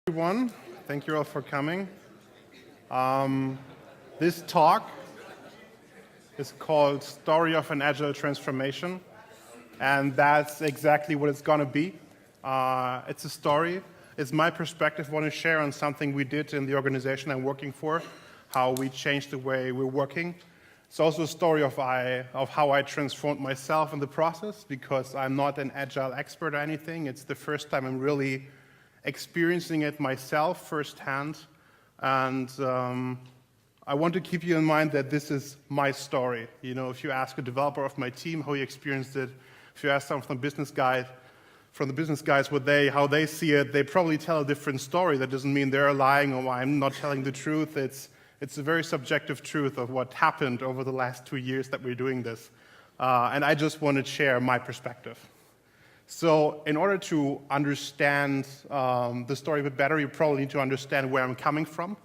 Everyone, thank you all for coming. This talk is called Story of an Agile Transformation, and that's exactly what it's going to be. It's a story. It's my perspective I want to share on something we did in the organization I'm working for, how we changed the way we're working. It's also a story of how I transformed myself in the process, because I'm not an Agile expert or anything. It's the first time I'm really experiencing it myself firsthand, and I want to keep you in mind that this is my story. You know, if you ask a developer of my team how he experienced it, if you ask some from the business guys how they see it, they probably tell a different story. That doesn't mean they're lying or I'm not telling the truth. It's a very subjective truth of what happened over the last 2 years that we're doing this, and I just want to share my perspective. So in order to understand the story a bit better, you probably need to understand where I'm coming from.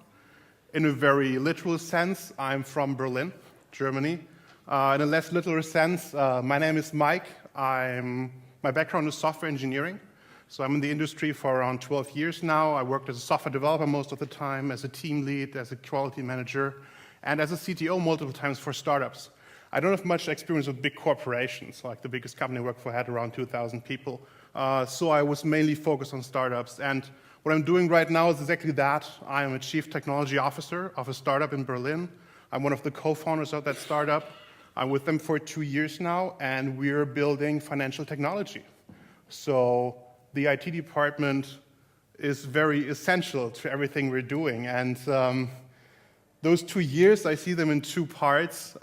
In a very literal sense, I'm from Berlin, Germany. In a less literal sense, my name is Mike. My background is software engineering. So I'm in the industry for around 12 years now. I worked as a software developer most of the time, as a team lead, as a quality manager, and as a CTO multiple times for startups. I don't have much experience with big corporations. Like the biggest company I worked for had around 2,000 people. So I was mainly focused on startups. And what I'm doing right now is exactly that. I am a chief technology officer of a startup in Berlin. I'm one of the co-founders of that startup. I'm with them for 2 years now, and we're building financial technology. So the IT department is very essential to everything we're doing. And those 2 years, I see them in two parts.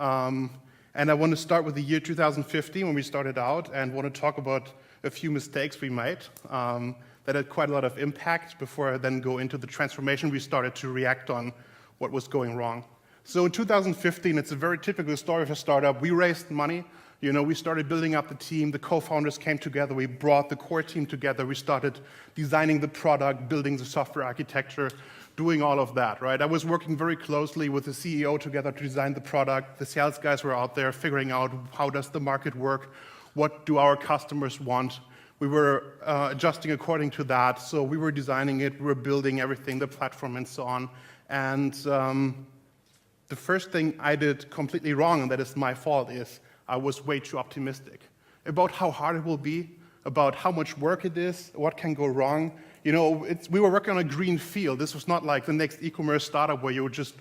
And I want to start with the year 2015 when we started out, and want to talk about a few mistakes we made that had quite a lot of impact before I then go into the transformation we started to react on what was going wrong. So in 2015, it's a very typical story of a startup. We raised money. You know, we started building up the team. The co-founders came together. We brought the core team together. We started designing the product, building the software architecture, doing all of that, right? I was working very closely with the CEO together to design the product. The sales guys were out there figuring out how does the market work, what do our customers want. We were adjusting according to that. So we were designing it, we were building everything, the platform and so on. And the first thing I did completely wrong, and that is my fault, is I was way too optimistic about how hard it will be, about how much work it is, what can go wrong. You know, we were working on a green field. This was not like the next e-commerce startup where you just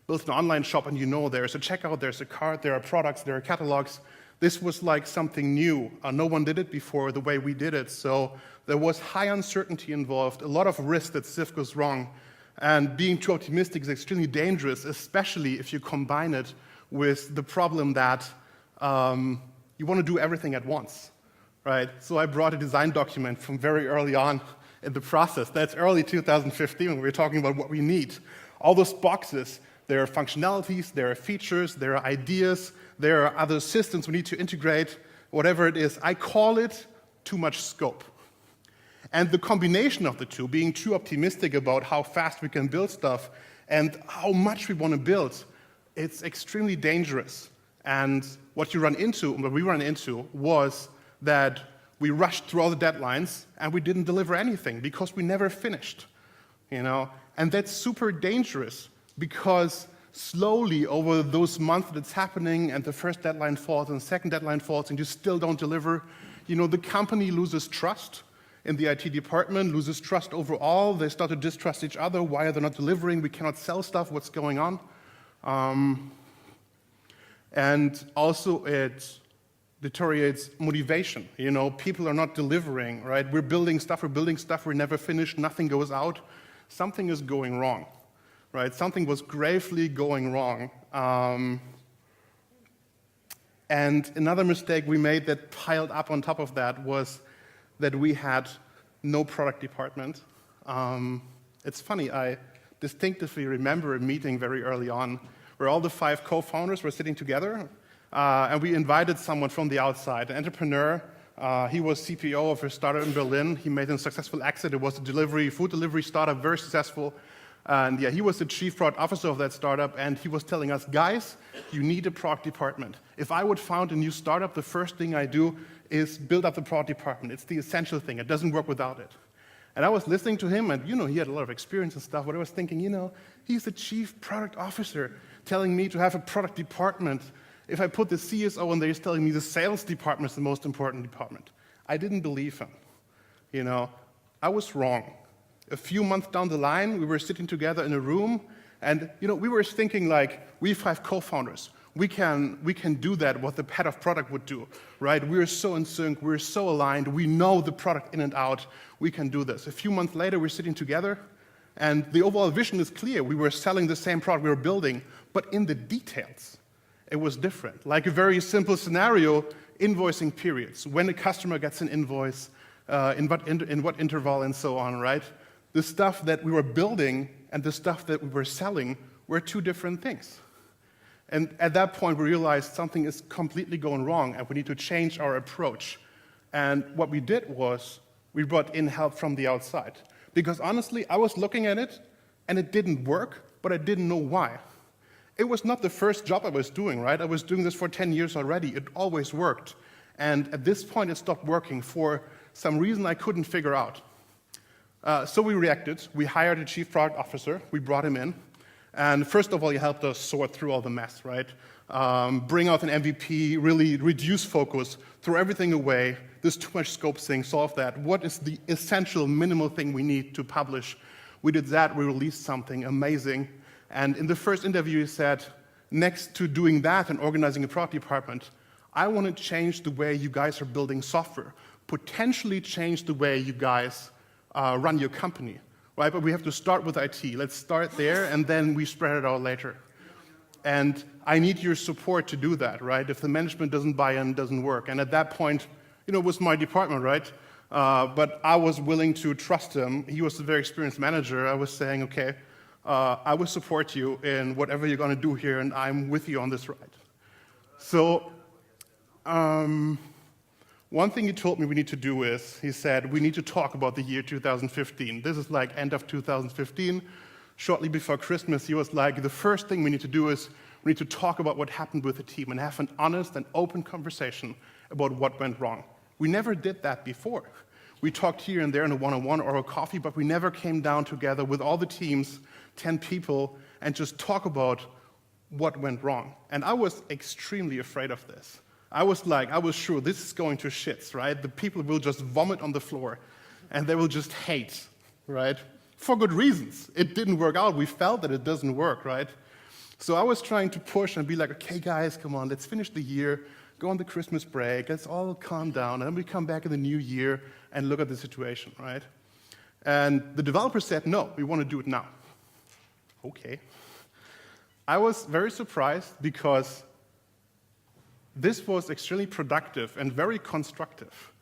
build an online shop and you know there's a checkout, there's a cart, there are products, there are catalogs. This was like something new. No one did it before the way we did it. So there was high uncertainty involved, a lot of risk that stuff goes wrong. And being too optimistic is extremely dangerous, especially if you combine it with the problem that you want to do everything at once, right? So I brought a design document from very early on in the process. That's early 2015 when we're talking about what we need. All those boxes, there are functionalities, there are features, there are ideas, there are other systems we need to integrate, whatever it is. I call it too much scope. And the combination of the two, being too optimistic about how fast we can build stuff and how much we want to build, it's extremely dangerous. And what we run into was that we rushed through all the deadlines and we didn't deliver anything because we never finished, you know? And that's super dangerous because slowly over those months that it's happening and the first deadline falls and the second deadline falls and you still don't deliver, you know, the company loses trust in the IT department, loses trust overall. They start to distrust each other. Why are they not delivering? We cannot sell stuff. What's going on? And also it deteriorates motivation. You know, people are not delivering, right? We're building stuff, we're never finished, nothing goes out. Something is going wrong, right? Something was gravely going wrong. And another mistake we made that piled up on top of that was that we had no product department. It's funny, I distinctively remember a meeting very early on where all the 5 co-founders were sitting together. And we invited someone from the outside, an entrepreneur. He was CPO of a startup in Berlin. He made a successful exit. It was a food delivery startup, very successful. And yeah, he was the chief product officer of that startup, and he was telling us, guys, you need a product department. If I would found a new startup, the first thing I do is build up the product department. It's the essential thing. It doesn't work without it. And I was listening to him, and he had a lot of experience and stuff, but I was thinking, he's the chief product officer telling me to have a product department. If I put the CSO in there, he's telling me the sales department is the most important department. I didn't believe him. I was wrong. A few months down the line, we were sitting together in a room, and we were thinking like, we 5 co-founders, we can do that, what the head of product would do, right? We're so in sync, we're so aligned, we know the product in and out, we can do this. A few months later, we're sitting together, and the overall vision is clear. We were selling the same product we were building, but in the details, it was different. Like a very simple scenario, invoicing periods, when a customer gets an invoice, in what interval, and so on, right? The stuff that we were building and the stuff that we were selling were 2 different things. And at that point, we realized something is completely going wrong, and we need to change our approach. And what we did was we brought in help from the outside. Because honestly, I was looking at it, and it didn't work, but I didn't know why. It was not the first job I was doing, right? I was doing this for 10 years already. It always worked. And at this point, it stopped working for some reason I couldn't figure out. So we reacted. We hired a chief product officer. We brought him in. And first of all, he helped us sort through all the mess, right? Bring out an MVP, really reduce focus, throw everything away. There's too much scope thing, solve that. What is the essential, minimal thing we need to publish? We did that. We released something amazing. And in the first interview, he said, next to doing that and organizing a product department, I want to change the way you guys are building software, potentially change the way you guys run your company. Right, but we have to start with IT. Let's start there, and then we spread it out later. And I need your support to do that, right? If the management doesn't buy in, it doesn't work. And at that point, it was my department, right? But I was willing to trust him. He was a very experienced manager. I was saying, okay, I will support you in whatever you're going to do here, and I'm with you on this ride. So one thing he told me we need to do is, he said, we need to talk about the year 2015. This is like end of 2015. Shortly before Christmas, he was like, the first thing we need to do is we need to talk about what happened with the team and have an honest and open conversation about what went wrong. We never did that before. We talked here and there in a one-on-one or a coffee, but we never came down together with all the teams, 10 people, and just talk about what went wrong. And I was extremely afraid of this. I was sure this is going to shits, right? The people will just vomit on the floor, and they will just hate, right? For good reasons. It didn't work out. We felt that it doesn't work, right? So I was trying to push and be like, okay, guys, come on, let's finish the year, go on the Christmas break, let's all calm down, and then we come back in the new year and look at the situation, right? And the developer said, no, we want to do it now. Okay. I was very surprised because this was extremely productive and very constructive.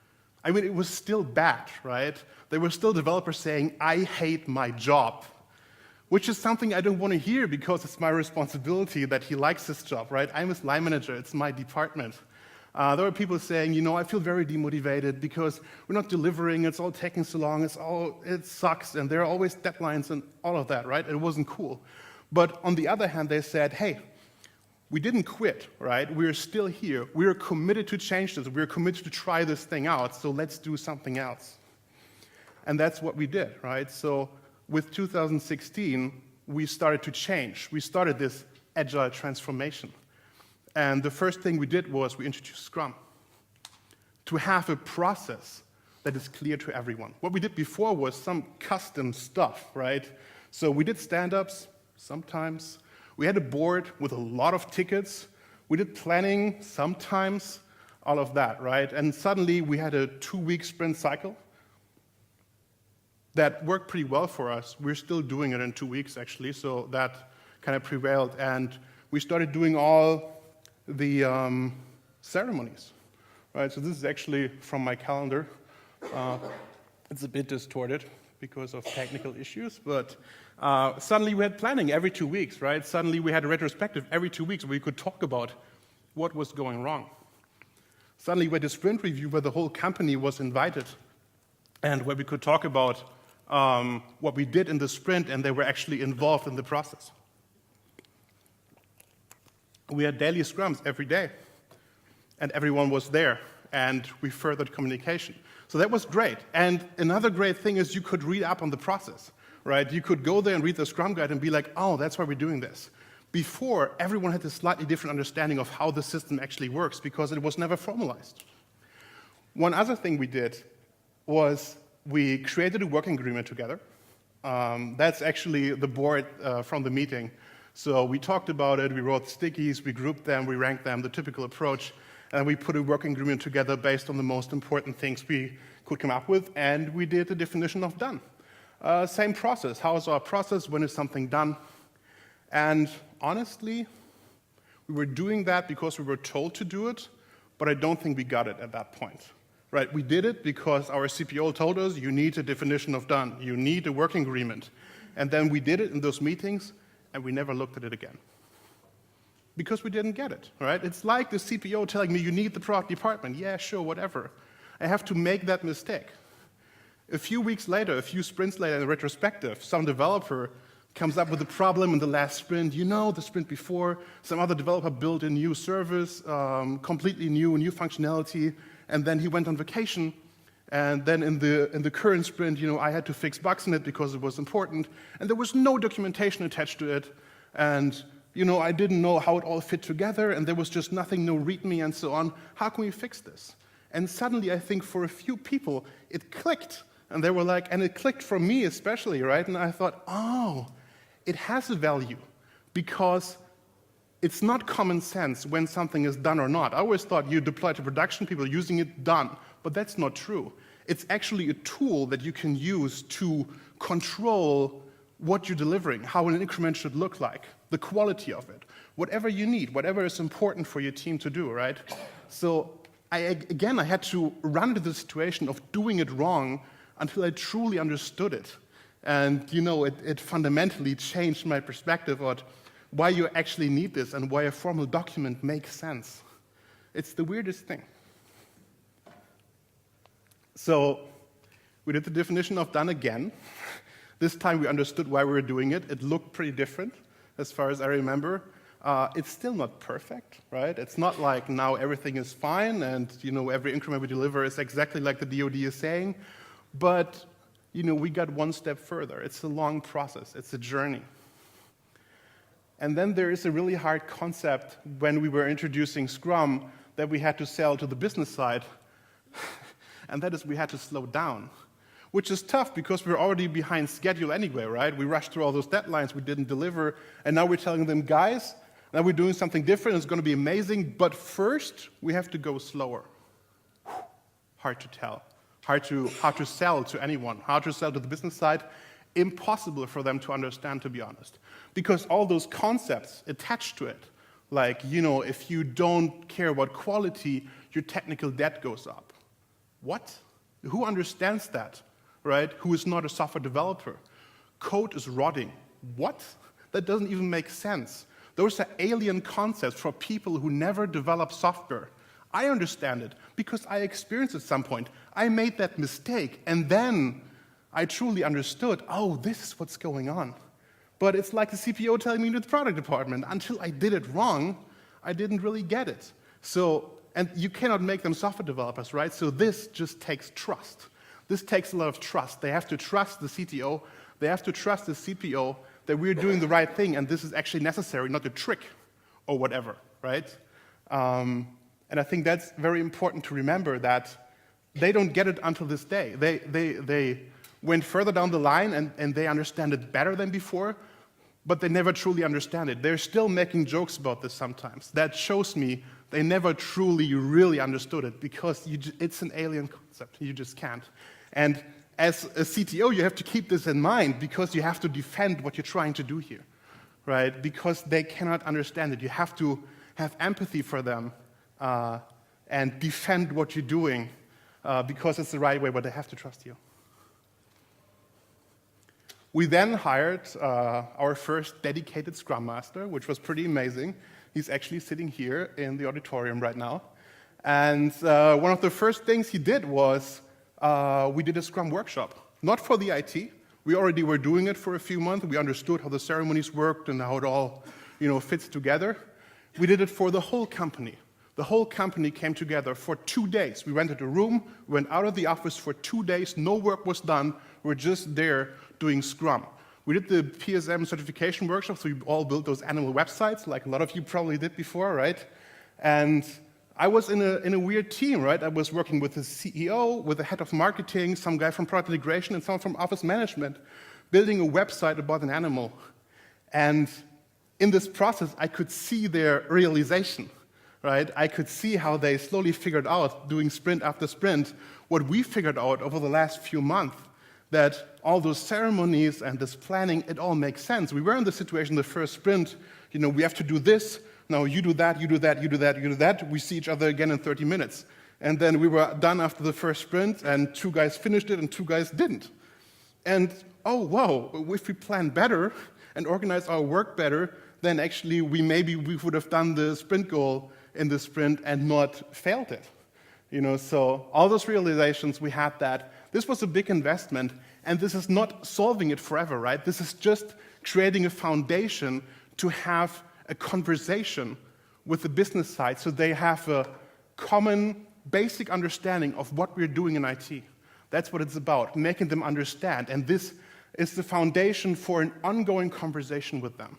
I mean, it was still bad, right? There were still developers saying, I hate my job, which is something I don't want to hear because it's my responsibility that he likes his job, right? I'm his line manager, it's my department. There were people saying, I feel very demotivated because we're not delivering, it's all taking so long, it sucks, and there are always deadlines and all of that, right? It wasn't cool. But on the other hand, they said, hey, we didn't quit, right? We're still here. We're committed to change this. We're committed to try this thing out, so let's do something else. And that's what we did, right? So with 2016, we started to change. We started this Agile transformation. And the first thing we did was we introduced Scrum to have a process that is clear to everyone. What we did before was some custom stuff, right? So we did stand-ups sometimes. We had a board with a lot of tickets. We did planning sometimes, all of that, right? And suddenly we had a 2-week sprint cycle that worked pretty well for us. We're still doing it in 2 weeks, actually, so that kind of prevailed. And we started doing all the ceremonies, right? So this is actually from my calendar. It's a bit distorted because of technical issues, but suddenly we had planning every 2 weeks, right? Suddenly we had a retrospective every 2 weeks where we could talk about what was going wrong. Suddenly we had a sprint review where the whole company was invited and where we could talk about what we did in the sprint, and they were actually involved in the process. We had daily scrums every day, and everyone was there, and we furthered communication. So that was great. And another great thing is you could read up on the process, right? You could go there and read the Scrum Guide and be like, oh, that's why we're doing this. Before, everyone had a slightly different understanding of how the system actually works because it was never formalized. One other thing we did was we created a working agreement together. That's actually the board from the meeting. So we talked about it, we wrote stickies, we grouped them, we ranked them, the typical approach, and we put a working agreement together based on the most important things we could come up with, and we did the definition of done. Same process. How is our process? When is something done? And honestly, we were doing that because we were told to do it, but I don't think we got it at that point. Right? We did it because our CPO told us, you need a definition of done, you need a working agreement. And then we did it in those meetings, and we never looked at it again. Because we didn't get it, right? It's like the CPO telling me, you need the product department. Yeah, sure, whatever. I have to make that mistake. A few weeks later, a few sprints later in retrospective, some developer comes up with a problem in the last sprint. You know, the sprint before, some other developer built a new service, completely new functionality, and then he went on vacation. And then in the current sprint, you know, I had to fix bugs in it because it was important, and there was no documentation attached to it. And you know, I didn't know how it all fit together, and there was just nothing, no README and so on. How can we fix this? And suddenly, I think for a few people, it clicked. And they were like, and it clicked for me especially, right? And I thought, oh, it has a value because it's not common sense when something is done or not. I always thought you deploy to production, people using it, done. But that's not true. It's actually a tool that you can use to control what you're delivering, how an increment should look like, the quality of it, whatever you need, whatever is important for your team to do, right? So I had to run into the situation of doing it wrong until I truly understood it. And you know, it fundamentally changed my perspective on why you actually need this and why a formal document makes sense. It's the weirdest thing. So we did the definition of done again. This time we understood why we were doing it. It looked pretty different, as far as I remember. It's still not perfect, right? It's not like now everything is fine and you know every increment we deliver is exactly like the DoD is saying. But you know, we got one step further. It's a long process. It's a journey. And then there is a really hard concept when we were introducing Scrum that we had to sell to the business side, and that is we had to slow down, which is tough because we're already behind schedule anyway, right? We rushed through all those deadlines, we didn't deliver, and now we're telling them, guys, now we're doing something different, it's going to be amazing, but first we have to go slower. Hard to tell. How to sell to anyone, how to sell to the business side, impossible for them to understand, to be honest. Because all those concepts attached to it, like, you know, if you don't care about quality, your technical debt goes up. What? Who understands that, right? Who is not a software developer? Code is rotting. What? That doesn't even make sense. Those are alien concepts for people who never develop software. I understand it because I experienced at some point. I made that mistake, and then I truly understood, oh, this is what's going on. But it's like the CPO telling me in the product department. Until I did it wrong, I didn't really get it. So, and you cannot make them software developers, right? So this just takes trust. This takes a lot of trust. They have to trust the CTO. They have to trust the CPO that we're doing the right thing, and this is actually necessary, not a trick or whatever, right? And I think that's very important to remember that they don't get it until this day. They went further down the line and they understand it better than before, but they never truly understand it. They're still making jokes about this sometimes. That shows me they never truly, really understood it because it's an alien concept. You just can't. And as a CTO, you have to keep this in mind because you have to defend what you're trying to do here, right? Because they cannot understand it. You have to have empathy for them and defend what you're doing because it's the right way, but they have to trust you. We then hired our first dedicated Scrum Master, which was pretty amazing. He's actually sitting here in the auditorium right now. And one of the first things he did was we did a Scrum workshop. Not for the IT. We already were doing it for a few months. We understood how the ceremonies worked and how it all fits together. We did it for the whole company. The whole company came together for 2 days. We rented a room, we went out of the office for 2 days, no work was done, we were just there doing Scrum. We did the PSM certification workshops, so we all built those animal websites, like a lot of you probably did before, right? And I was in a weird team, right? I was working with the CEO, with the head of marketing, some guy from product integration, and someone from office management, building a website about an animal. And in this process, I could see their realization. Right? I could see how they slowly figured out, doing sprint after sprint, what we figured out over the last few months, that all those ceremonies and this planning, it all makes sense. We were in the situation, the first sprint, we have to do this, now you do that, you do that, you do that, you do that, we see each other again in 30 minutes. And then we were done after the first sprint, and 2 guys finished it and 2 guys didn't. And, oh, wow, if we plan better and organize our work better, then actually we would have done the sprint goal in the sprint and not failed it. So all those realizations, we had that. This was a big investment, and this is not solving it forever, right? This is just creating a foundation to have a conversation with the business side so they have a common, basic understanding of what we're doing in IT. That's what it's about, making them understand. And this is the foundation for an ongoing conversation with them.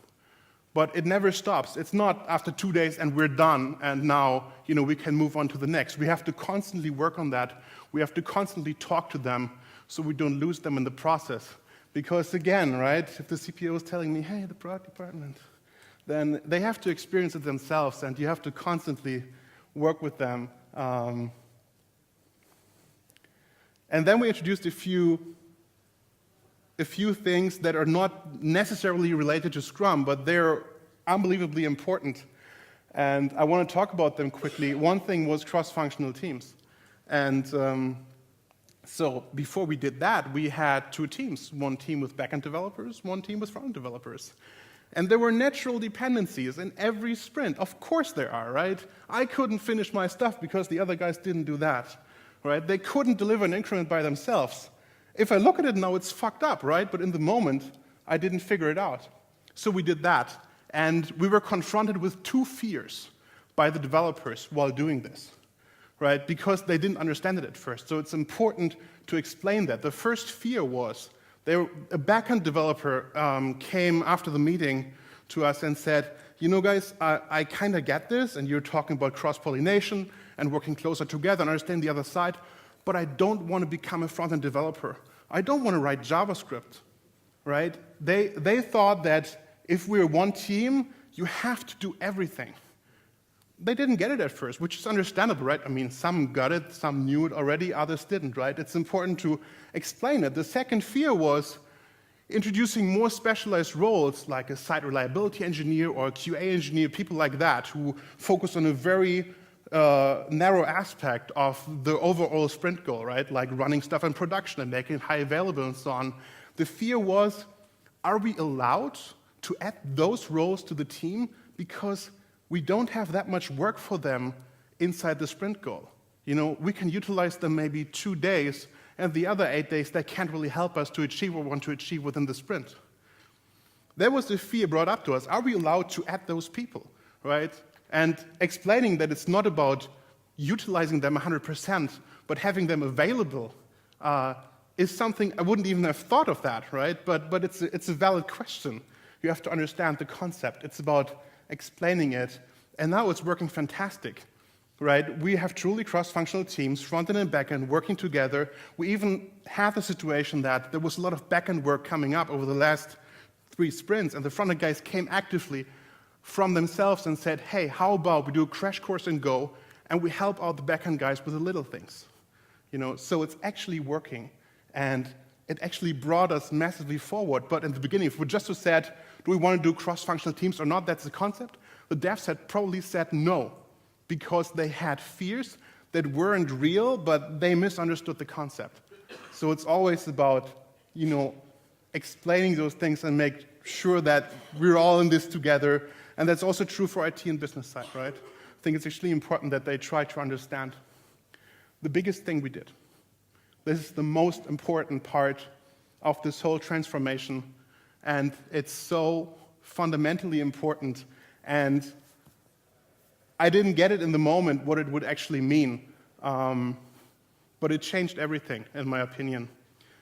But it never stops. It's not after 2 days and we're done and now we can move on to the next. We have to constantly work on that. We have to constantly talk to them so we don't lose them in the process. Because again, right, if the CPO is telling me, hey, the product department, then they have to experience it themselves and you have to constantly work with them. And then we introduced a few things that are not necessarily related to Scrum, but they're unbelievably important. And I want to talk about them quickly. One thing was cross-functional teams. And so before we did that, we had 2 teams, one team with backend developers, one team with front-end developers. And there were natural dependencies in every sprint. Of course there are, right? I couldn't finish my stuff because the other guys didn't do that, right? They couldn't deliver an increment by themselves. If I look at it now, it's fucked up, right? But in the moment, I didn't figure it out. So we did that. And we were confronted with 2 fears by the developers while doing this, right? Because they didn't understand it at first. So it's important to explain that. The first fear was, a backend developer came after the meeting to us and said, guys, I kind of get this, and you're talking about cross-pollination and working closer together and understand the other side, but I don't want to become a front-end developer. I don't want to write JavaScript, right? They thought that if we're one team, you have to do everything. They didn't get it at first, which is understandable, right? I mean, some got it, some knew it already, others didn't, right? It's important to explain it. The second fear was introducing more specialized roles, like a site reliability engineer or a QA engineer, people like that, who focus on a very narrow aspect of the overall sprint goal, right? Like running stuff in production and making it high available and so on. The fear was, are we allowed to add those roles to the team because we don't have that much work for them inside the sprint goal? We can utilize them maybe 2 days, and the other 8 days, they can't really help us to achieve what we want to achieve within the sprint. There was the fear brought up to us, are we allowed to add those people, right? And explaining that it's not about utilizing them 100%, but having them available is something, I wouldn't even have thought of that, right? But it's a valid question. You have to understand the concept. It's about explaining it, and now it's working fantastic, right? We have truly cross-functional teams, front-end and back-end, working together. We even had the situation that there was a lot of back-end work coming up over the last 3 sprints, and the front-end guys came actively from themselves and said, hey, how about we do a crash course in Go, and we help out the back-end guys with the little things. So it's actually working, and it actually brought us massively forward. But in the beginning, if we just said, do we want to do cross-functional teams or not, that's the concept, the devs had probably said no, because they had fears that weren't real, but they misunderstood the concept. So it's always about, explaining those things and make sure that we're all in this together. And that's also true for IT and business side, right? I think it's actually important that they try to understand. The biggest thing we did, this is the most important part of this whole transformation, and it's so fundamentally important, and I didn't get it in the moment what it would actually mean, but it changed everything, in my opinion.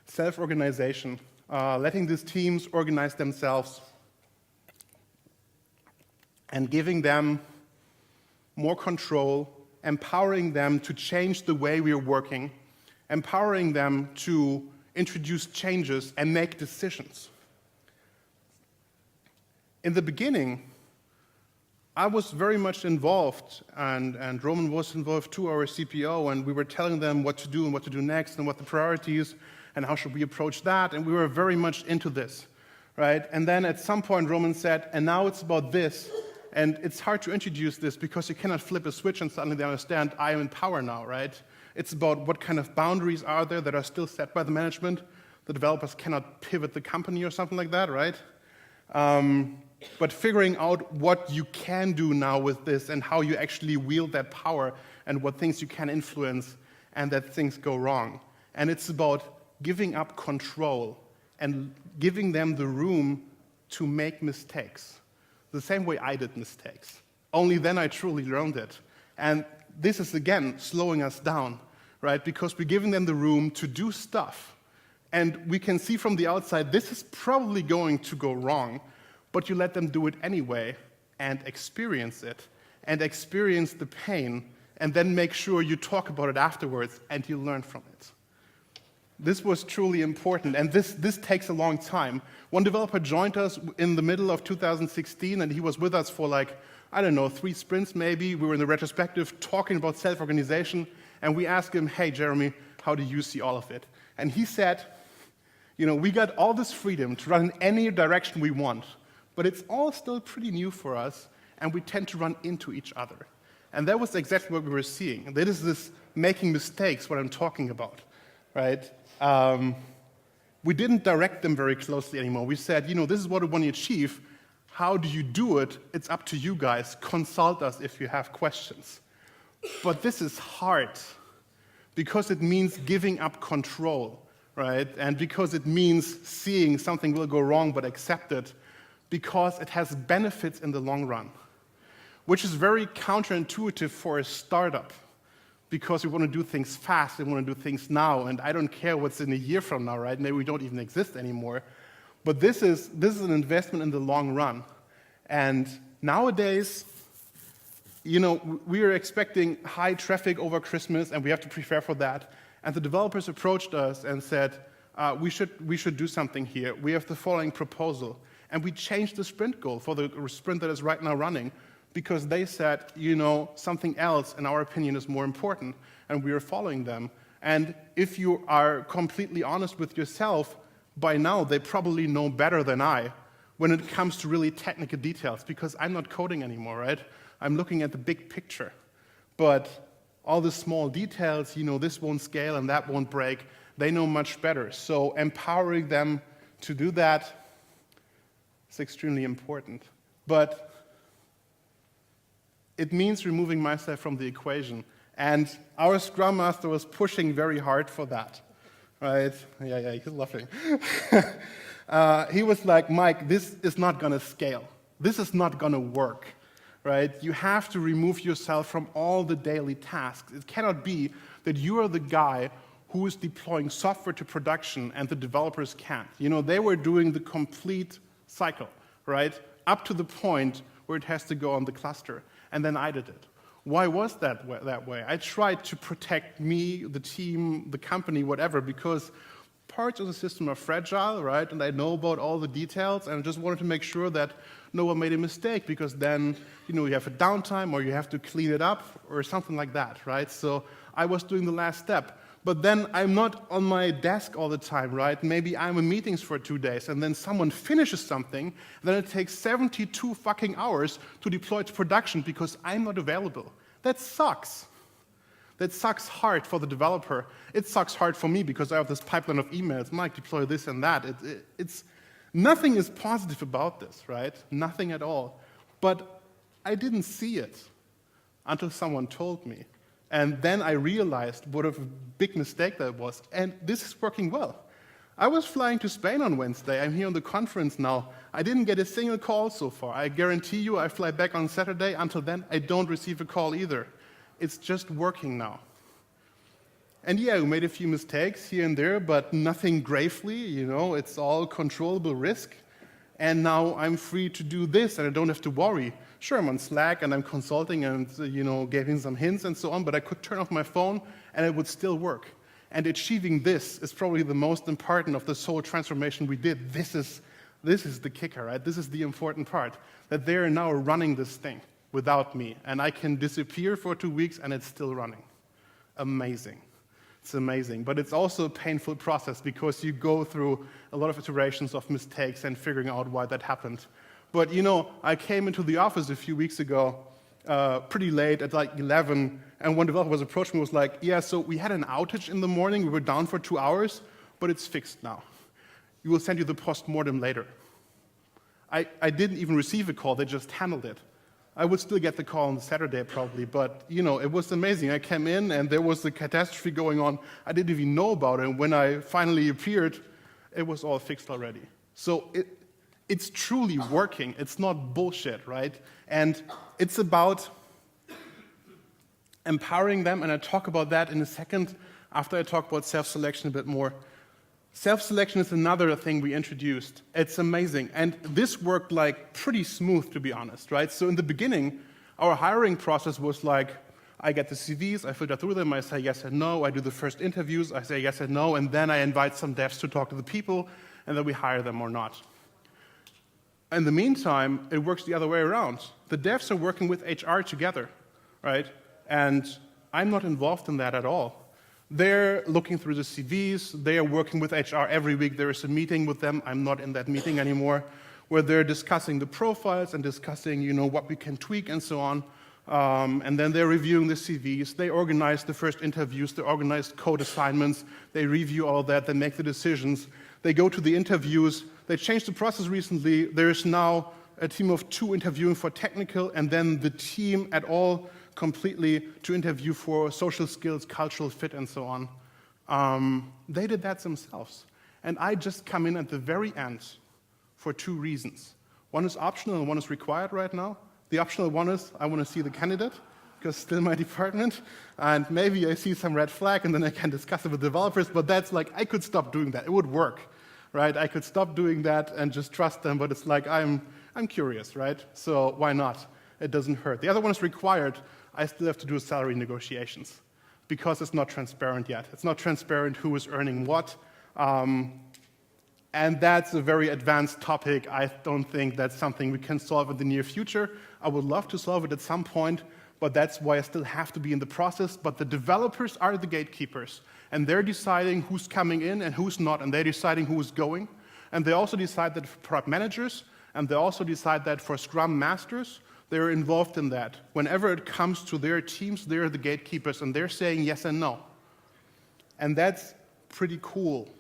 Self-organization, letting these teams organize themselves and giving them more control, empowering them to change the way we are working, empowering them to introduce changes and make decisions. In the beginning, I was very much involved, and Roman was involved too, our CPO, and we were telling them what to do and what to do next and what the priorities and how should we approach that, and we were very much into this, right? And then at some point Roman said, and now it's about this, and it's hard to introduce this because you cannot flip a switch and suddenly they understand I am in power now, right? It's about what kind of boundaries are there that are still set by the management. The developers cannot pivot the company or something like that, right? But figuring out what you can do now with this and how you actually wield that power and what things you can influence and that things go wrong. And it's about giving up control and giving them the room to make mistakes. The same way I did mistakes. Only then I truly learned it. And this is, again, slowing us down, right? Because we're giving them the room to do stuff. And we can see from the outside, this is probably going to go wrong, but you let them do it anyway and experience it, and experience the pain, and then make sure you talk about it afterwards and you learn from it. This was truly important, and this takes a long time. One developer joined us in the middle of 2016, and he was with us for like, I don't know, 3 sprints maybe. We were in the retrospective talking about self-organization, and we asked him, hey, Jeremy, how do you see all of it? And he said, you know, we got all this freedom to run in any direction we want, but it's all still pretty new for us, and we tend to run into each other. And that was exactly what we were seeing. That is this making mistakes, what I'm talking about, right? We didn't direct them very closely anymore. We said, you know, this is what we want to achieve. How do you do it? It's up to you guys. Consult us if you have questions. But this is hard because it means giving up control, right? And because it means seeing something will go wrong but accept it, because it has benefits in the long run, which is very counterintuitive for a startup, because we want to do things fast and want to do things now, and I don't care what's in a year from now, right? Maybe we don't even exist anymore. But this is an investment in the long run. And nowadays, you know, we are expecting high traffic over Christmas, and we have to prepare for that. And the developers approached us and said, we should do something here. We have the following proposal. And we changed the sprint goal for the sprint that is right now running, because they said, you know, something else, in our opinion, is more important, and we are following them. And if you are completely honest with yourself, by now they probably know better than I when it comes to really technical details, because I'm not coding anymore, right? I'm looking at the big picture. But all the small details, you know, this won't scale and that won't break, they know much better. So empowering them to do that is extremely important. But it means removing myself from the equation. And our Scrum Master was pushing very hard for that, right? Yeah, he's laughing. He was like, Mike, this is not going to scale. This is not going to work, right? You have to remove yourself from all the daily tasks. It cannot be that you are the guy who is deploying software to production and the developers can't. You know, they were doing the complete cycle, right? Up to the point where it has to go on the cluster. And then I did it. Why was that way? I tried to protect me, the team, the company, whatever, because parts of the system are fragile, right? And I know about all the details, and I just wanted to make sure that no one made a mistake, because then, you know, you have a downtime or you have to clean it up or something like that, right? So I was doing the last step. But then I'm not on my desk all the time, right? Maybe I'm in meetings for 2 days, and then someone finishes something, then it takes 72 fucking hours to deploy to production because I'm not available. That sucks. That sucks hard for the developer. It sucks hard for me because I have this pipeline of emails. Mike, deploy this and that. Nothing is positive about this, right? Nothing at all. But I didn't see it until someone told me. And then I realized what a big mistake that was. And this is working well. I was flying to Spain on Wednesday. I'm here on the conference now. I didn't get a single call so far. I guarantee you I fly back on Saturday. Until then, I don't receive a call either. It's just working now. And yeah, we made a few mistakes here and there, but nothing gravely, it's all controllable risk. And now I'm free to do this, and I don't have to worry. Sure, I'm on Slack, and I'm consulting and, giving some hints and so on, but I could turn off my phone, and it would still work. And achieving this is probably the most important of this whole transformation we did. This is the kicker, right? This is the important part, that they're now running this thing without me, and I can disappear for 2 weeks, and it's still running. Amazing. It's amazing, but it's also a painful process because you go through a lot of iterations of mistakes and figuring out why that happened. But I came into the office a few weeks ago, pretty late at like 11, and one developer was approaching me and was like, yeah, so we had an outage in the morning, we were down for 2 hours, but it's fixed now. We will send you the post-mortem later. I didn't even receive a call, they just handled it. I would still get the call on Saturday probably, but it was amazing. I came in and there was a catastrophe going on. I didn't even know about it, and when I finally appeared, it was all fixed already. So it's truly working. It's not bullshit, right? And it's about empowering them, and I talk about that in a second after I talk about self-selection a bit more. Self-selection is another thing we introduced. It's amazing. And this worked like pretty smooth, to be honest, right? So in the beginning, our hiring process was like, I get the CVs, I filter through them, I say yes and no, I do the first interviews, I say yes and no, and then I invite some devs to talk to the people, and then we hire them or not. In the meantime, it works the other way around. The devs are working with HR together, right? And I'm not involved in that at all. They're looking through the CVs, they are working with HR every week, there is a meeting with them, I'm not in that meeting anymore, where they're discussing the profiles and discussing, what we can tweak and so on. And then they're reviewing the CVs, they organize the first interviews, they organize code assignments, they review all that, they make the decisions, they go to the interviews, they changed the process recently, there's now a team of 2 interviewing for technical, and then the team at all completely to interview for social skills, cultural fit, and so on. They did that themselves. And I just come in at the very end for 2 reasons. One is optional and one is required right now. The optional one is I want to see the candidate, because it's still my department, and maybe I see some red flag and then I can discuss it with developers, but that's like, I could stop doing that. It would work, right? I could stop doing that and just trust them, but it's like, I'm curious, right? So why not? It doesn't hurt. The other one is required. I still have to do salary negotiations because it's not transparent yet. It's not transparent who is earning what. And that's a very advanced topic. I don't think that's something we can solve in the near future. I would love to solve it at some point, but that's why I still have to be in the process. But the developers are the gatekeepers, and they're deciding who's coming in and who's not, and they're deciding who's going. And they also decide that for product managers, and they also decide that for Scrum masters. They're involved in that. Whenever it comes to their teams, they're the gatekeepers, and they're saying yes and no. And that's pretty cool,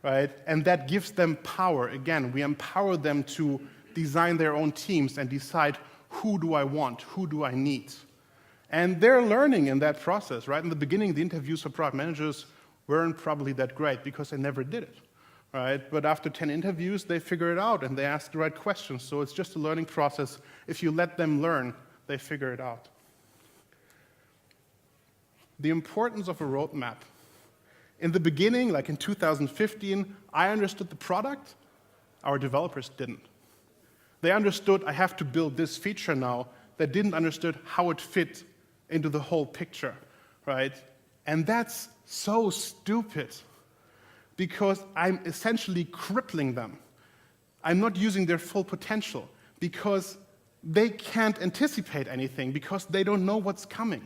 right? And that gives them power. Again, we empower them to design their own teams and decide, who do I want, who do I need? And they're learning in that process, right? In the beginning, the interviews for product managers weren't probably that great because they never did it. Right? But after 10 interviews, they figure it out and they ask the right questions. So it's just a learning process. If you let them learn, they figure it out. The importance of a roadmap. In the beginning, like in 2015, I understood the product. Our developers didn't. They understood I have to build this feature now. They didn't understand how it fit into the whole picture, right? And that's so stupid, because I'm essentially crippling them. I'm not using their full potential because they can't anticipate anything because they don't know what's coming.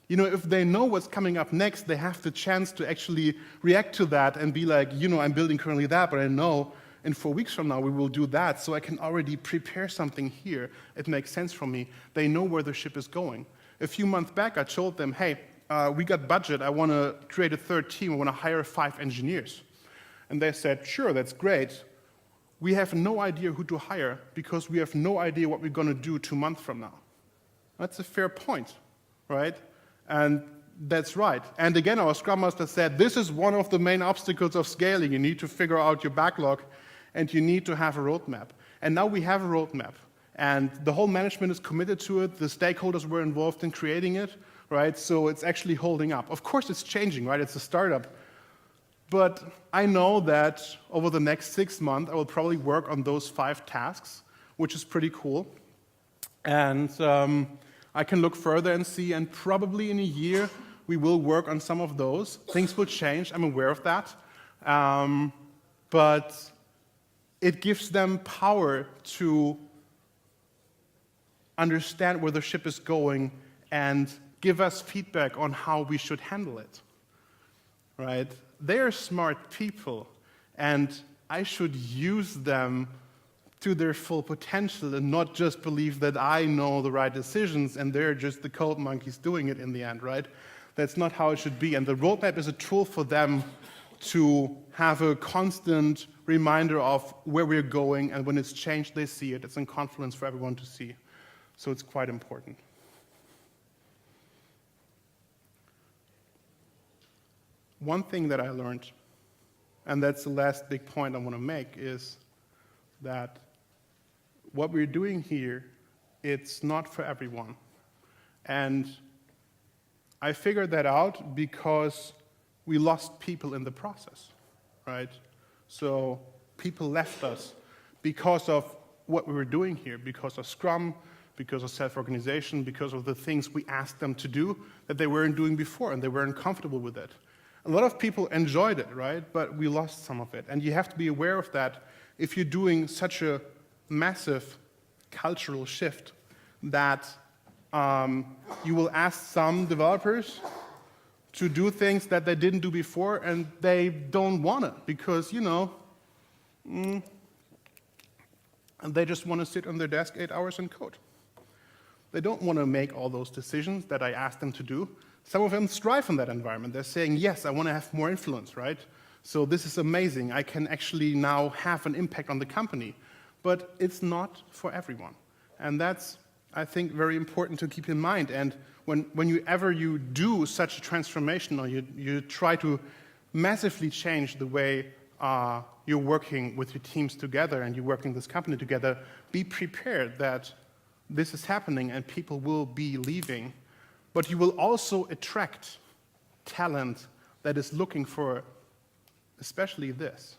If they know what's coming up next, they have the chance to actually react to that and be like, I'm building currently that, but I know in 4 weeks from now we will do that, so I can already prepare something here. It makes sense for me. They know where the ship is going. A few months back, I told them, hey, we got budget, I want to create a 3rd team, I want to hire 5 engineers. And they said, sure, that's great. We have no idea who to hire because we have no idea what we're going to do 2 months from now. That's a fair point, right? And that's right. And again, our Scrum Master said, this is one of the main obstacles of scaling. You need to figure out your backlog, and you need to have a roadmap. And now we have a roadmap. And the whole management is committed to it. The stakeholders were involved in creating it, right? So it's actually holding up. Of course, it's changing, right? It's a startup. But I know that over the next 6 months, I will probably work on those 5 tasks, which is pretty cool. And I can look further and see, and probably in a year, we will work on some of those. Things will change. I'm aware of that. But it gives them power to understand where the ship is going and give us feedback on how we should handle it, right? They are smart people, and I should use them to their full potential and not just believe that I know the right decisions and they're just the code monkeys doing it in the end, right? That's not how it should be. And the roadmap is a tool for them to have a constant reminder of where we're going, and when it's changed, they see it. It's in Confluence for everyone to see. So it's quite important. One thing that I learned, and that's the last big point I want to make, is that what we're doing here, it's not for everyone. And I figured that out because we lost people in the process, right? So people left us because of what we were doing here, because of Scrum, because of self-organization, because of the things we asked them to do that they weren't doing before, and they weren't comfortable with it. A lot of people enjoyed it, right? But we lost some of it. And you have to be aware of that if you're doing such a massive cultural shift that you will ask some developers to do things that they didn't do before, and they don't want it because, and they just want to sit on their desk 8 hours and code. They don't want to make all those decisions that I asked them to do. Some of them strive in that environment. They're saying, yes, I want to have more influence, right? So this is amazing. I can actually now have an impact on the company. But it's not for everyone. And that's, I think, very important to keep in mind. And whenever you do such a transformation, or you try to massively change the way you're working with your teams together and you're working this company together, be prepared that this is happening and people will be leaving. But you will also attract talent that is looking for especially this,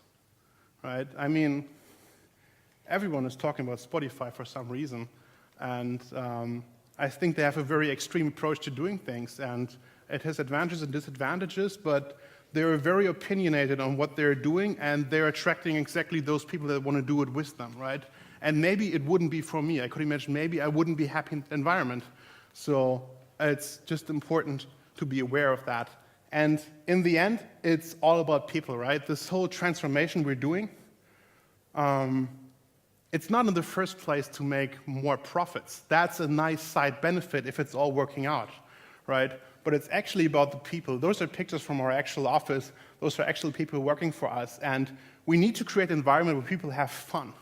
right? I mean, everyone is talking about Spotify for some reason, and I think they have a very extreme approach to doing things, and it has advantages and disadvantages, but they're very opinionated on what they're doing, and they're attracting exactly those people that want to do it with them, right? And maybe it wouldn't be for me. I could imagine maybe I wouldn't be happy in the environment. So it's just important to be aware of that. And in the end, it's all about people, right? This whole transformation we're doing, it's not in the first place to make more profits. That's a nice side benefit if it's all working out, right? But it's actually about the people. Those are pictures from our actual office. Those are actual people working for us. And we need to create an environment where people have fun.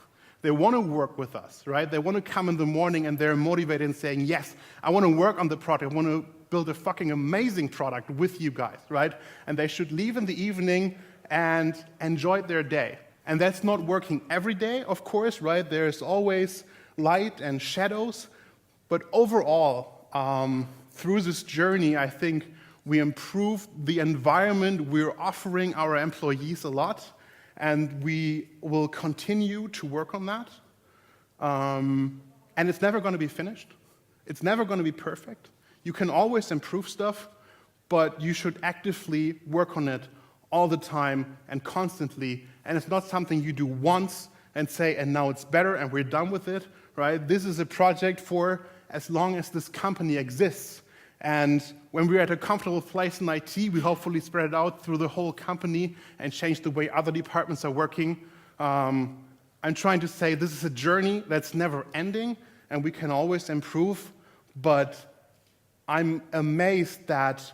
They want to work with us, right? They want to come in the morning and they're motivated and saying, yes, I want to work on the project. I want to build a fucking amazing product with you guys, right? And they should leave in the evening and enjoy their day. And that's not working every day, of course, right? There's always light and shadows. But overall, through this journey, I think we improved the environment we're offering our employees a lot. And we will continue to work on that. And it's never going to be finished. It's never going to be perfect. You can always improve stuff, but you should actively work on it all the time and constantly. And it's not something you do once and say, and now it's better and we're done with it, right? This is a project for as long as this company exists. And when we're at a comfortable place in IT, we hopefully spread it out through the whole company and change the way other departments are working. I'm trying to say this is a journey that's never ending, and we can always improve, but I'm amazed at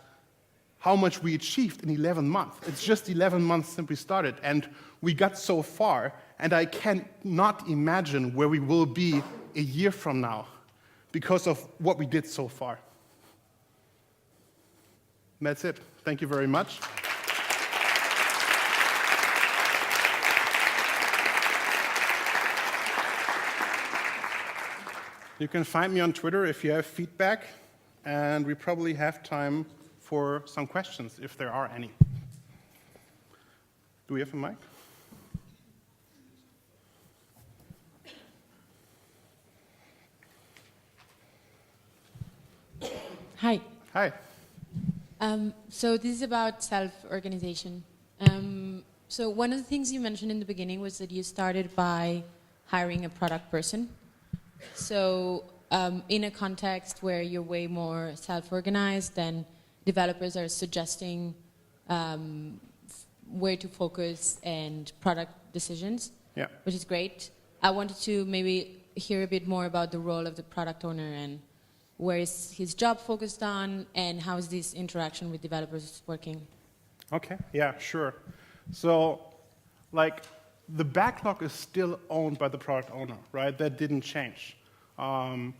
how much we achieved in 11 months. It's just 11 months since we started, and we got so far, and I cannot imagine where we will be a year from now because of what we did so far. That's it. Thank you very much. You can find me on Twitter if you have feedback, and we probably have time for some questions, if there are any. Do we have a mic? Hi. Hi. So this is about self-organization. So one of the things you mentioned in the beginning was that you started by hiring a product person. So in a context where you're way more self-organized, then developers are suggesting where to focus and product decisions, which is great. I wanted to maybe hear a bit more about the role of the product owner and where is his job focused on, and how is this interaction with developers working? Okay, yeah, sure. So, like, the backlog is still owned by the product owner, right? That didn't change. And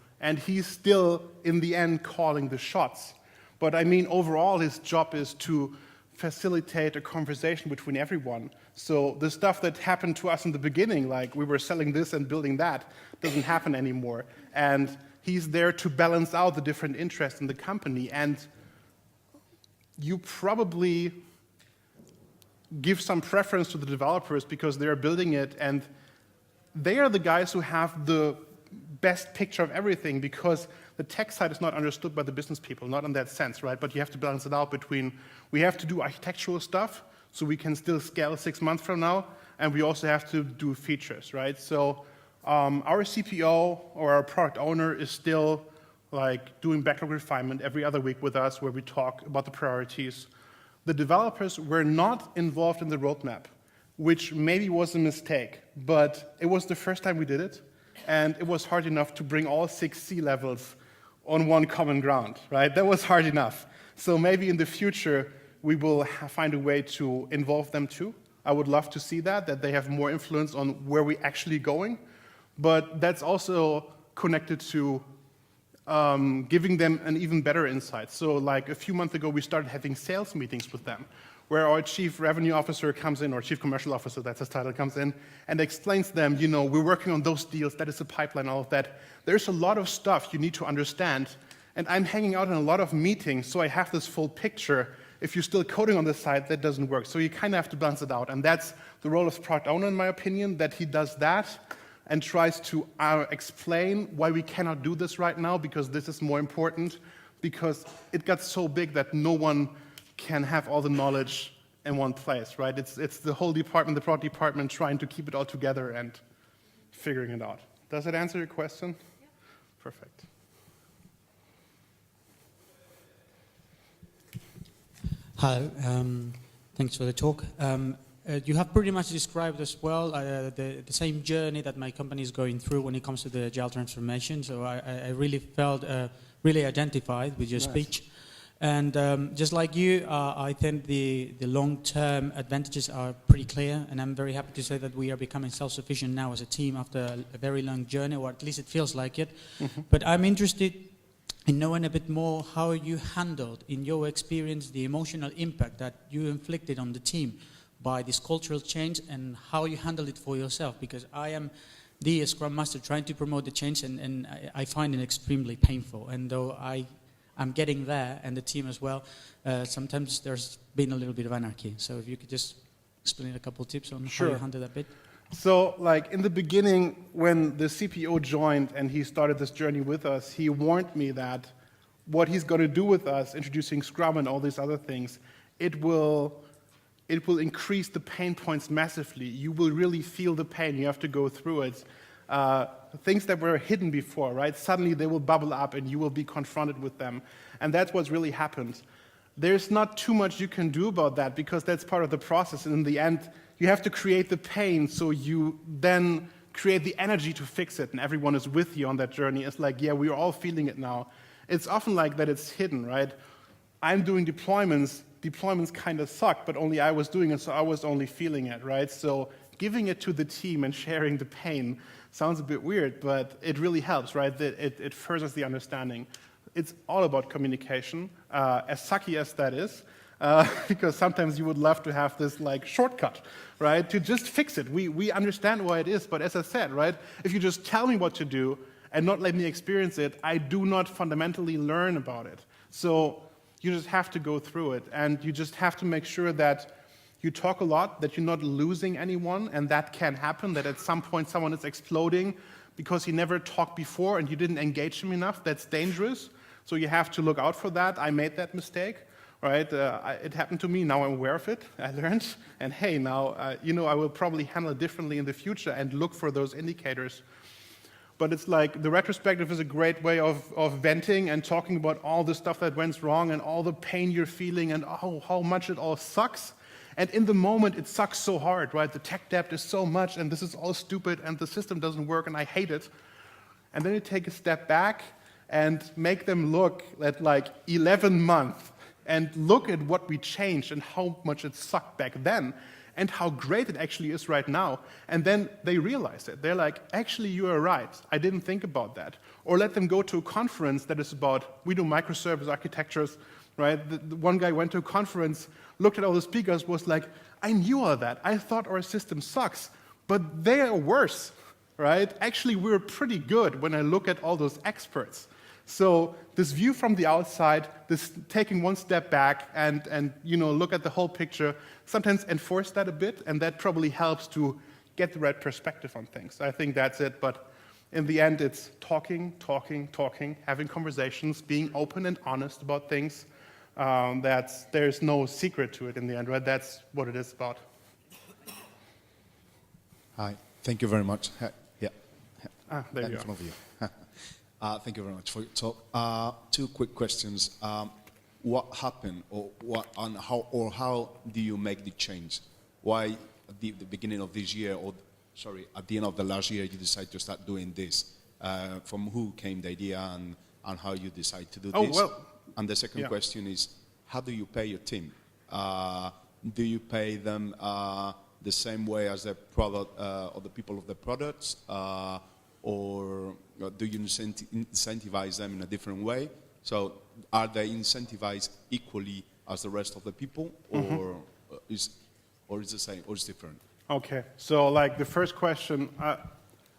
he's still, in the end, calling the shots. But I mean, overall, his job is to facilitate a conversation between everyone. So the stuff that happened to us in the beginning, like we were selling this and building that, doesn't happen anymore. And he's there to balance out the different interests in the company. And you probably give some preference to the developers because they're building it, and they are the guys who have the best picture of everything, because the tech side is not understood by the business people, not in that sense, right? But you have to balance it out between, we have to do architectural stuff so we can still scale 6 months from now, and we also have to do features, right? So our CPO or our product owner is still like doing backlog refinement every other week with us, where we talk about the priorities. The developers were not involved in the roadmap, which maybe was a mistake, but it was the first time we did it, and it was hard enough to bring all 6 C-levels on one common ground, right? That was hard enough. So maybe in the future, we will find a way to involve them too. I would love to see that they have more influence on where we're actually going. But that's also connected to giving them an even better insight. So like a few months ago, we started having sales meetings with them, where our chief revenue officer comes in, or chief commercial officer, that's his title, comes in and explains to them, you know, we're working on those deals, that is a pipeline, all of that. There's a lot of stuff you need to understand, and I'm hanging out in a lot of meetings, so I have this full picture. If you're still coding on the side, that doesn't work. So you kind of have to balance it out, and that's the role of the product owner, in my opinion, that he does that and tries to explain why we cannot do this right now, because this is more important, because it got so big that no one can have all the knowledge in one place, right? It's the whole department, the product department, trying to keep it all together and figuring it out. Does that answer your question? Yeah. Perfect. Hi, thanks for the talk. You have pretty much described as well the same journey that my company is going through when it comes to the Agile transformation. So I really felt really identified with your speech. And just like you, I think the long-term advantages are pretty clear. And I'm very happy to say that we are becoming self-sufficient now as a team after a very long journey, or at least it feels like it. Mm-hmm. But I'm interested in knowing a bit more how you handled, in your experience, the emotional impact that you inflicted on the team by this cultural change, and how you handle it for yourself, because I am the Scrum Master trying to promote the change, and I find it extremely painful. And though I'm getting there, and the team as well, sometimes there's been a little bit of anarchy. So if you could just explain a couple of tips on how you handle that bit. So like in the beginning, when the CPO joined and he started this journey with us, he warned me that what he's going to do with us, introducing Scrum and all these other things, it will increase the pain points massively. You will really feel the pain. You have to go through it. Things that were hidden before, right? Suddenly they will bubble up and you will be confronted with them. And that's what's really happened. There's not too much you can do about that, because that's part of the process. And in the end, you have to create the pain, so you then create the energy to fix it. And everyone is with you on that journey. It's like, yeah, we're all feeling it now. It's often like that it's hidden, right? I'm doing deployments. Deployments kind of suck, but only I was doing it, so I was only feeling it, right? So giving it to the team and sharing the pain sounds a bit weird, but it really helps, right? It furthers the understanding. it's all about communication, as sucky as that is, because sometimes you would love to have this like shortcut, right, to just fix it. We understand why it is, but as I said, right, if you just tell me what to do and not let me experience it, I do not fundamentally learn about it. So you just have to go through it, and you just have to make sure that you talk a lot, that you're not losing anyone, and that can happen, that at some point someone is exploding because he never talked before and you didn't engage him enough. That's dangerous. So you have to look out for that. I made that mistake, right? It happened to me. Now I'm aware of it. I learned. And hey, now, I will probably handle it differently in the future and look for those indicators. But it's like the retrospective is a great way of venting and talking about all the stuff that went wrong and all the pain you're feeling and how much it all sucks. And in the moment, it sucks so hard, right? The tech debt is so much, and this is all stupid, and the system doesn't work, and I hate it. And then you take a step back and make them look at like 11 months and look at what we changed and how much it sucked back then and how great it actually is right now. And then they realize it. They're like, actually, you are right. I didn't think about that. Or let them go to a conference that is about, we do microservice architectures, right? The one guy went to a conference, looked at all the speakers, was like, I knew all that. I thought our system sucks, but they are worse, right? Actually, we're pretty good when I look at all those experts. So this view from the outside, this taking one step back and look at the whole picture, sometimes enforce that a bit, and that probably helps to get the right perspective on things. I think that's it, but in the end, it's talking, having conversations, being open and honest about things. There's no secret to it in the end, right? That's what it is about. Hi, thank you very much. Yeah. There you in front of you. Thank you very much for your talk. Two quick questions. What happened, or how do you make the change? Why at the beginning of this year, at the end of the last year, you decided to start doing this? From who came the idea, and how you decide to do this? Well, and the second question is, how do you pay your team? Do you pay them the same way as the product or the people of the products, or do you incentivize them in a different way? So are they incentivized equally as the rest of the people, or is the same, or is different? Okay, so like the first question,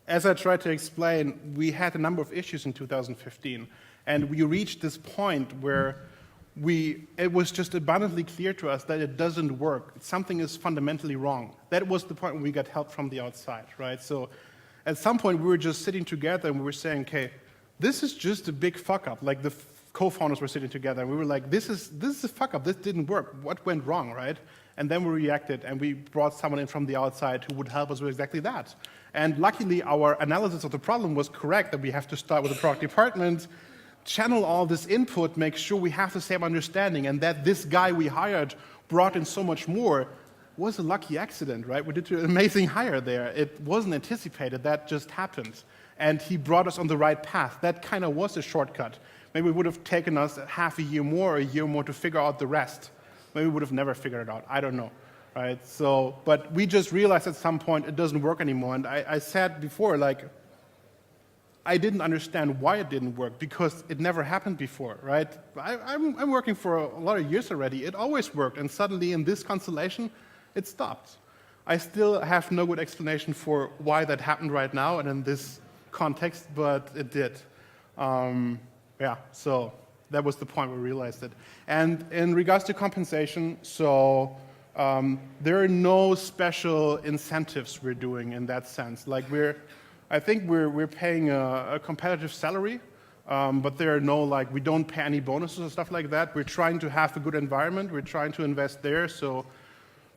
as I tried to explain, we had a number of issues in 2015, and we reached this point where it was just abundantly clear to us that it doesn't work. Something is fundamentally wrong. That was the point when we got help from the outside, right? So at some point we were just sitting together and we were saying, okay, this is just a big fuck up. Like the co-founders were sitting together and we were like, this is a fuck up. This didn't work. What went wrong, right? And then we reacted and we brought someone in from the outside who would help us with exactly that. And luckily our analysis of the problem was correct, that we have to start with the product department, channel all this input, make sure we have the same understanding, and that this guy we hired brought in so much more was a lucky accident, right? We did an amazing hire there. It wasn't anticipated, that just happened. And he brought us on the right path. That kind of was a shortcut. Maybe it would have taken us half a year more, or a year more to figure out the rest. Maybe we would have never figured it out, I don't know, right? So, but we just realized at some point it doesn't work anymore. And I said before, like, I didn't understand why it didn't work, because it never happened before, right? I'm working for a lot of years already. It always worked, and suddenly in this constellation, it stopped. I still have no good explanation for why that happened right now and in this context, but it did. So that was the point where we realized it. And in regards to compensation, so there are no special incentives we're doing in that sense. Like I think we're paying a competitive salary, but there are no, like, we don't pay any bonuses or stuff like that. We're trying to have a good environment. We're trying to invest there. So,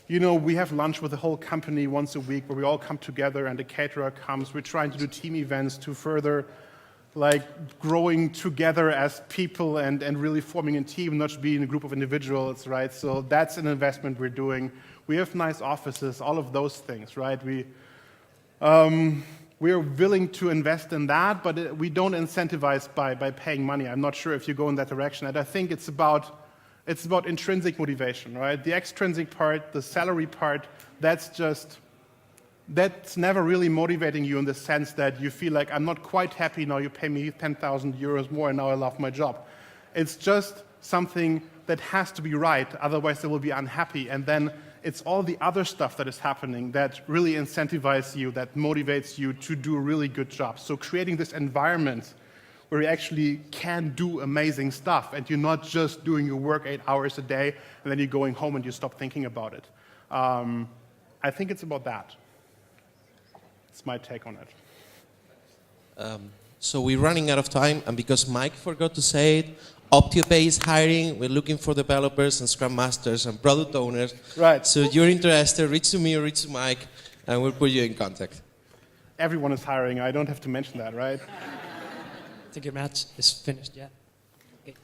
we have lunch with the whole company once a week where we all come together and the caterer comes. We're trying to do team events to further, like, growing together as people and really forming a team, not just being a group of individuals, right? So that's an investment we're doing. We have nice offices, all of those things, right? We're willing to invest in that, but we don't incentivize by paying money. I'm not sure if you go in that direction. And I think it's about intrinsic motivation, right? The extrinsic part, the salary part, that's just that's never really motivating you in the sense that you feel like, I'm not quite happy now, you pay me 10,000 euros more and now I love my job. It's just something that has to be right, otherwise they will be unhappy. And then it's all the other stuff that is happening that really incentivizes you, that motivates you to do a really good job. So creating this environment where you actually can do amazing stuff and you're not just doing your work 8 hours a day and then you're going home and you stop thinking about it. I think it's about that. It's my take on it. So we're running out of time, and because Mike forgot to say it, OptioPay is hiring. We're looking for developers and Scrum Masters and product owners. Right. So if you're interested, reach to me or reach to Mike, and we'll put you in contact. Everyone is hiring. I don't have to mention that, right? I think your match is finished, yeah. Okay.